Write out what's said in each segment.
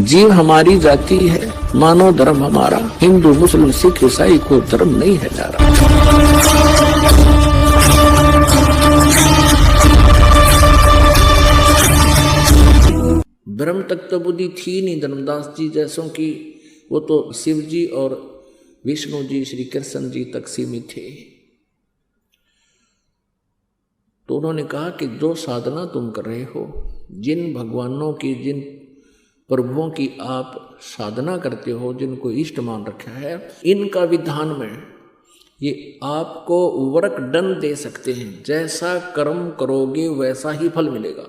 जीव हमारी जाति है, मानव धर्म हमारा, हिंदू मुस्लिम सिख ईसाई को धर्म नहीं है जा रहा। ब्रह्म तक तो बुद्धि थी नहीं धर्मदास जी जैसों की, वो तो शिव जी और विष्णु जी श्री कृष्ण जी तक सीमित थे। तो उन्होंने कहा कि जो साधना तुम कर रहे हो, जिन भगवानों की, जिन प्रभुओं की आप साधना करते हो, जिनको इष्ट मान रखा है, इनका विधान में ये आपको वर्क डन दे सकते हैं। जैसा कर्म करोगे वैसा ही फल मिलेगा।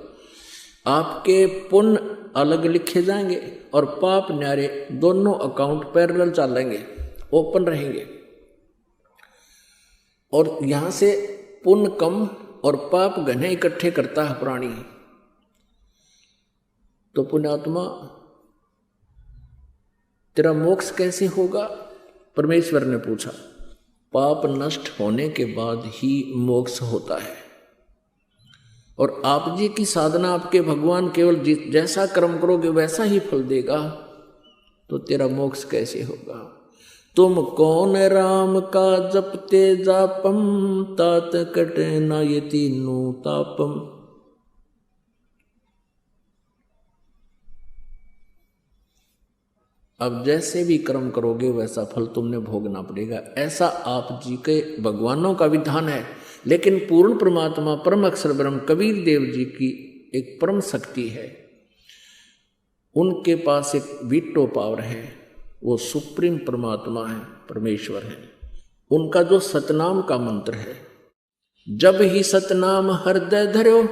आपके पुण्य अलग लिखे जाएंगे और पाप न्यारे दोनों अकाउंट पैरेलल चलेंगे, ओपन रहेंगे। और यहां से पुण्य कम और पाप घने इकट्ठे करता है प्राणी। तो पुण्यात्मा तेरा मोक्ष कैसे होगा? परमेश्वर ने पूछा। पाप नष्ट होने के बाद ही मोक्ष होता है। और आप जी की साधना, आपके भगवान केवल जैसा कर्म करोगे वैसा ही फल देगा, तो तेरा मोक्ष कैसे होगा? तुम कौन राम का जपते जापम, तात कटे न ये तीनों तापम। अब जैसे भी कर्म करोगे वैसा फल तुमने भोगना पड़ेगा, ऐसा आप जी के भगवानों का विधान है। लेकिन पूर्ण परमात्मा परम अक्षर ब्रह्म कबीर देव जी की एक परम शक्ति है, उनके पास एक वीटो पावर है, वो सुप्रीम परमात्मा है, परमेश्वर है। उनका जो सतनाम का मंत्र है, जब ही सतनाम हृदय धर्यो,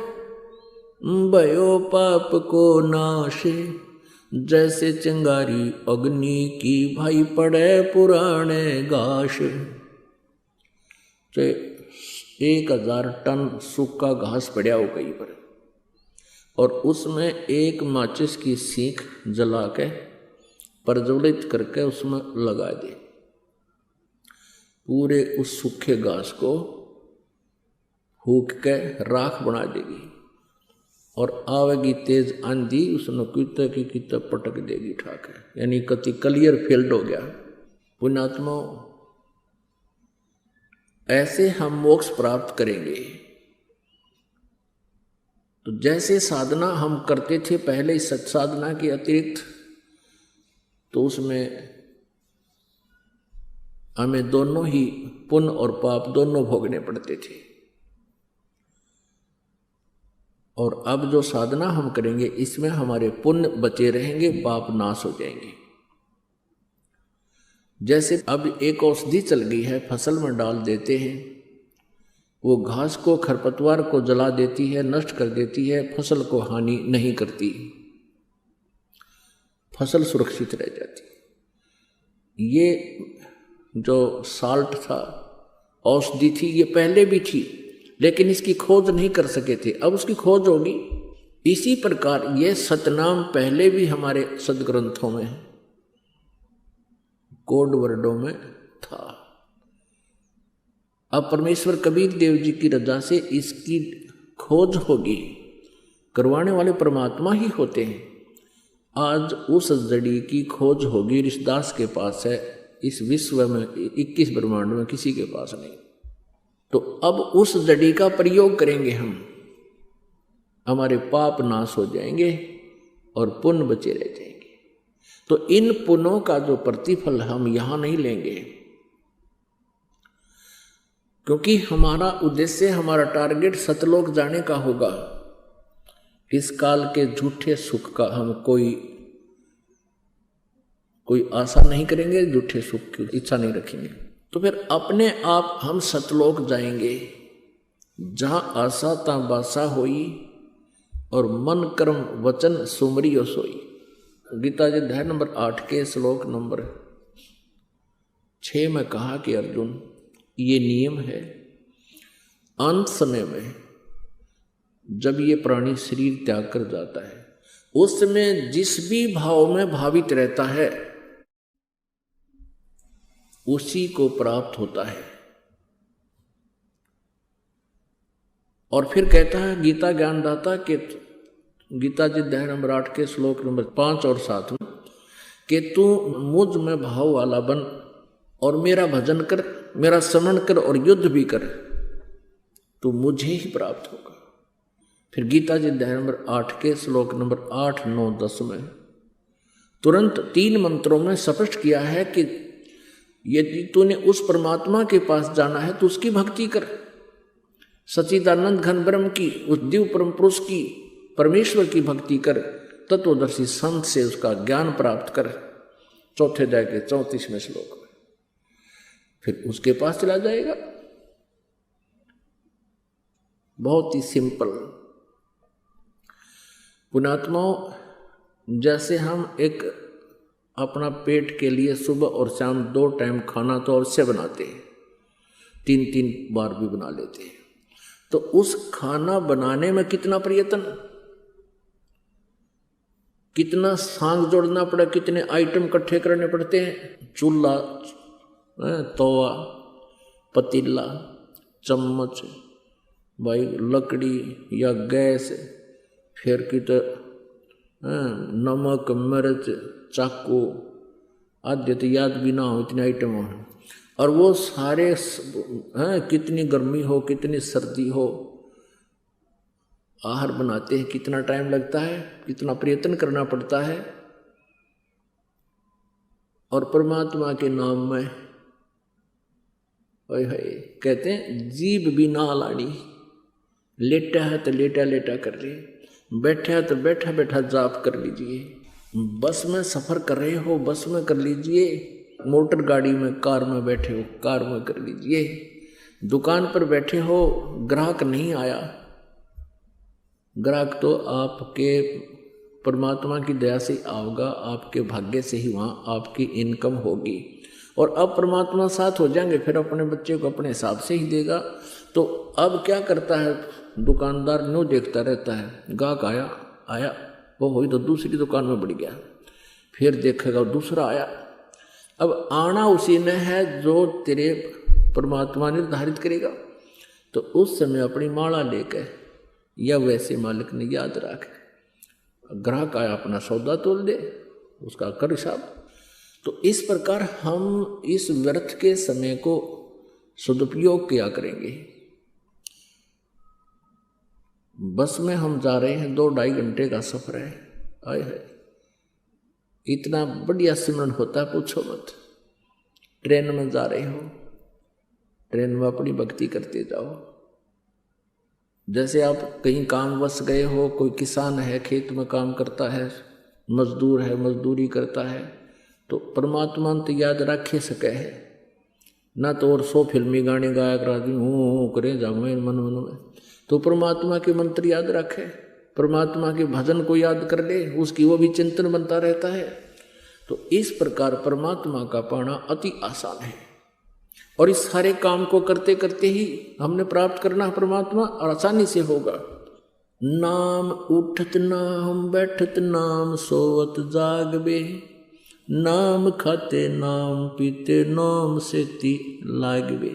भयो पाप को नाशे, जैसे चिंगारी अग्नि की भाई पड़े पुराने घास। तो 1000 टन सूखा घास पड़ा हो कहीं पर, और उसमें एक माचिस की सीख जला के प्रज्वलित करके उसमें लगा दे, पूरे उस सूखे घास को फूंक के राख बना देगी। और आवेगी तेज आंधी, उसने कितने की कितने पटक देगी ठाक है, यानी कति क्लियर फील्ड हो गया। पुण्यात्मा, ऐसे हम मोक्ष प्राप्त करेंगे। तो जैसे साधना हम करते थे पहले सत साधना के अतिरिक्त, तो उसमें हमें दोनों ही पुण्य और पाप दोनों भोगने पड़ते थे। और अब जो साधना हम करेंगे इसमें हमारे पुण्य बचे रहेंगे, पाप नाश हो जाएंगे। जैसे अब एक औषधि चल गई है, फसल में डाल देते हैं, वो घास को, खरपतवार को जला देती है, नष्ट कर देती है, फसल को हानि नहीं करती, फसल सुरक्षित रह जाती। ये जो साल्ट था, औषधि थी, ये पहले भी थी, लेकिन इसकी खोज नहीं कर सके थे, अब उसकी खोज होगी। इसी प्रकार ये सतनाम पहले भी हमारे सदग्रंथों में, कोड वर्डों में था। अब परमेश्वर कबीर देव जी की रजा से इसकी खोज होगी। करवाने वाले परमात्मा ही होते हैं। आज उस जड़ी की खोज होगी, ऋषिदास के पास है, इस विश्व में 21 ब्रह्मांड में किसी के पास नहीं। तो अब उस जड़ी का प्रयोग करेंगे हम, हमारे पाप नाश हो जाएंगे और पुण्य बचे रह जाएंगे। तो इन पुण्यों का जो प्रतिफल हम यहां नहीं लेंगे, क्योंकि हमारा उद्देश्य, हमारा टारगेट सतलोक जाने का होगा। इस काल के झूठे सुख का हम कोई आशा नहीं करेंगे, झूठे सुख की इच्छा नहीं रखेंगे। तो फिर अपने आप हम सतलोक जाएंगे, जहां आशा ता बासा होई और मन कर्म वचन सुमरियो सोई। गीता जी अध्याय नंबर 8 के श्लोक नंबर 6 में कहा कि अर्जुन, ये नियम है, अंत समय में जब ये प्राणी शरीर त्याग कर जाता है, उस समय जिस भी भाव में भावित रहता है उसी को प्राप्त होता है। और फिर कहता है गीता ज्ञानदाता के, गीता जी अध्याय नंबर 8 के श्लोक नंबर 5 और 7 में, कि तू मुझ में भाव वाला बन और मेरा भजन कर, मेरा स्मरण कर और युद्ध भी कर, तो मुझे ही प्राप्त होगा। फिर गीता जी अध्याय नंबर 8 के श्लोक नंबर 8, 9, 10 में तुरंत 3 मंत्रों में स्पष्ट किया है कि यदि तूने उस परमात्मा के पास जाना है तो उसकी भक्ति कर, सच्चिदानंद घन ब्रह्म की, उस दिव्य परम पुरुष की, परमेश्वर की भक्ति कर, तत्वदर्शी संत से उसका ज्ञान प्राप्त कर। चौथे अध्याय के 34वें श्लोक में फिर उसके पास चला जाएगा। बहुत ही सिंपल। पुण्यात्माओं, जैसे हम एक अपना पेट के लिए सुबह और शाम 2 टाइम खाना तो अवश्य बनाते हैं, 3-3 बार भी बना लेते हैं, तो उस खाना बनाने में कितना प्रयत्न, कितना सांग जोड़ना पड़ा, कितने आइटम इकट्ठे करने पड़ते हैं। चूल्हा, तवा, पतीला, चम्मच, भाई लकड़ी या गैस, फिर की तो नमक, मिर्च, चाकू आदि तो याद भी ना हो, इतने आइटम हो। और वो सारे कितनी गर्मी हो, कितनी सर्दी हो, आहार बनाते हैं, कितना टाइम लगता है, कितना प्रयत्न करना पड़ता है। और परमात्मा के नाम में कहते हैं जीभ भी ना लाड़ी, लेटा है तो लेटा लेटा कर ले, बैठा है तो बैठा बैठा जाप कर लीजिए, बस में सफर कर रहे हो बस में कर लीजिए, मोटर गाड़ी में, कार में बैठे हो कार में कर लीजिए, दुकान पर बैठे हो ग्राहक नहीं आया, ग्राहक तो आपके परमात्मा की दया से आओगा, आपके भाग्य से ही वहाँ आपकी इनकम होगी। और अब परमात्मा साथ हो जाएंगे, फिर अपने बच्चे को अपने हिसाब से ही देगा। तो अब क्या करता है दुकानदार, न्यू देखता रहता है, गाहक आया आया वो हुई तो दूसरी दुकान में बढ़ गया, फिर देखेगा दूसरा आया। अब आना उसी ने है जो तेरे परमात्मा निर्धारित करेगा। तो उस समय अपनी माला लेकर या वैसे मालिक ने याद रख, ग्राहक आया अपना सौदा तोल दे, उसका कर हिसाब। तो इस प्रकार हम इस व्यर्थ के समय को सदुपयोग किया करेंगे। बस में हम जा रहे हैं, 2-2.5 घंटे का सफर है, आए है इतना बढ़िया सिमरन होता है पूछो मत। ट्रेन में जा रहे हो, ट्रेन में अपनी भक्ति करते जाओ। जैसे आप कहीं काम वश गए हो, कोई किसान है खेत में काम करता है, मजदूर है मजदूरी करता है, तो परमात्मा तो याद रखे सके है ना, तो और 100 फिल्मी गाने गाया करा दी हूँ करें जाऊँ मन में, तो परमात्मा के मंत्र याद रखे, परमात्मा के भजन को याद कर ले, उसकी वो भी चिंतन बनता रहता है। तो इस प्रकार परमात्मा का पाना अति आसान है, और इस सारे काम को करते करते ही हमने प्राप्त करना है परमात्मा, और आसानी से होगा। नाम उठत नाम बैठत नाम सोवत जागबे, नाम खाते नाम पीते नाम सेती लागबे।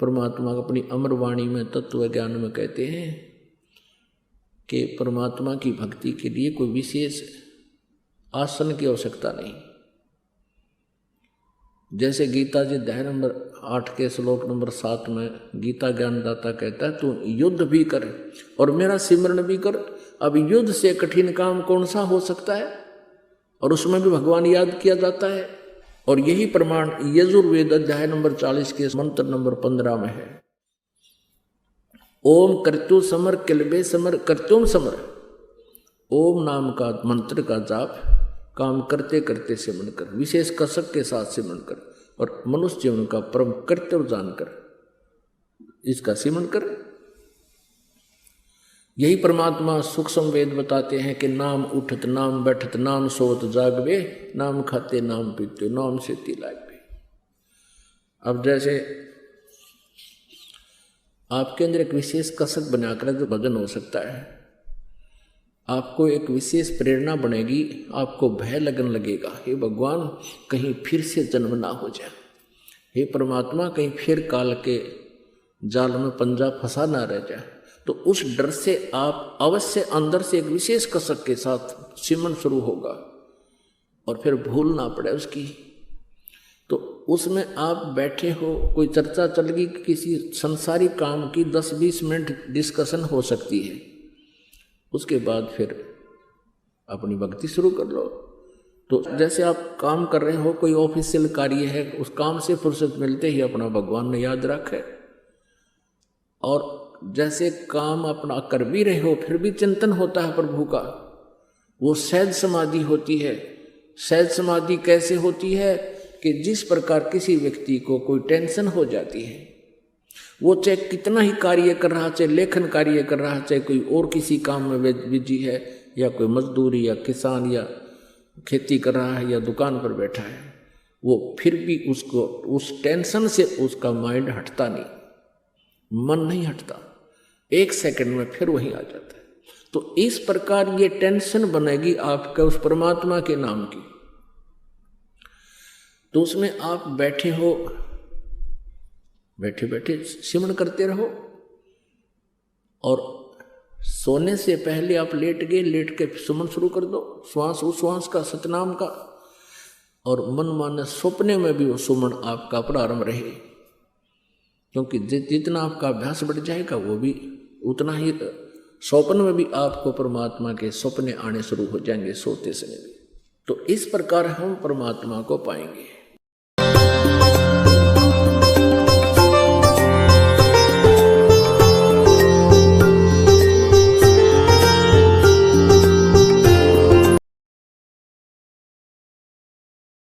परमात्मा अपनी अमर वाणी में तत्व ज्ञान में कहते हैं कि परमात्मा की भक्ति के लिए कोई विशेष आसन की आवश्यकता नहीं। जैसे गीता जी अध्याय नंबर 8 के श्लोक नंबर 7 में गीता ज्ञानदाता कहता है, तू युद्ध भी कर और मेरा सिमरण भी कर। अब युद्ध से कठिन काम कौन सा हो सकता है, और उसमें भी भगवान याद किया जाता है। और यही प्रमाण यजुर्वेद अध्याय नंबर 40 के मंत्र नंबर 15 में है। ओम कर्तु समर किलबे समर कर्तुम समर। ओम नाम का मंत्र का जाप काम करते करते सिमरण कर, विशेष कसक के साथ सिमरण कर, और मनुष्य जीवन का परम कर्तव्य जानकर इसका सिमरण कर। यही परमात्मा सूक्ष्म वेद बताते हैं कि नाम उठत नाम बैठत नाम सोत जागबे, नाम खाते नाम पीते नाम सेती लागबे। अब जैसे आपके अंदर एक विशेष कसक बनाकर जो भजन हो सकता है, आपको एक विशेष प्रेरणा बनेगी, आपको भय लगन लगेगा, हे भगवान कहीं फिर से जन्म ना हो जाए, हे परमात्मा कहीं फिर काल के जाल में पंजा फंसा ना रह जाए। तो उस डर से आप अवश्य अंदर से एक विशेष कसक के साथ सिमरन शुरू होगा। और फिर भूल ना पड़े उसकी। तो उसमें आप बैठे हो, कोई चर्चा चल गई किसी संसारी काम की, 10-20 मिनट डिस्कशन हो सकती है, उसके बाद फिर अपनी भक्ति शुरू कर लो। तो जैसे आप काम कर रहे हो, कोई ऑफिशियल कार्य है, उस काम से फुर्सत मिलते ही अपना भगवान ने याद रखे, और जैसे काम अपना कर भी रहे हो फिर भी चिंतन होता है प्रभु का, वो सहज समाधि होती है। सहज समाधि कैसे होती है कि जिस प्रकार किसी व्यक्ति को कोई टेंशन हो जाती है, वो चाहे कितना ही कार्य कर रहा, चाहे लेखन कार्य कर रहा, चाहे कोई और किसी काम में बिजी है, या कोई मजदूरी या किसान या खेती कर रहा है या दुकान पर बैठा है, वो फिर भी उसको उस टेंशन से उसका माइंड हटता नहीं, मन नहीं हटता, 1 सेकंड में फिर वहीं आ जाता है। तो इस प्रकार ये टेंशन बनेगी आपके उस परमात्मा के नाम की। तो उसमें आप बैठे हो, बैठे बैठे सिमरन करते रहो, और सोने से पहले आप लेट गए, लेट के सुमन शुरू कर दो, श्वास उश्वास का, सतनाम का, और मन माने सपने में भी वो सुमन आपका प्रारंभ रहे, क्योंकि जितना आपका अभ्यास बढ़ जाएगा वो भी उतना ही स्वप्न में भी आपको परमात्मा के सपने आने शुरू हो जाएंगे, सोते समय भी। तो इस प्रकार हम परमात्मा को पाएंगे।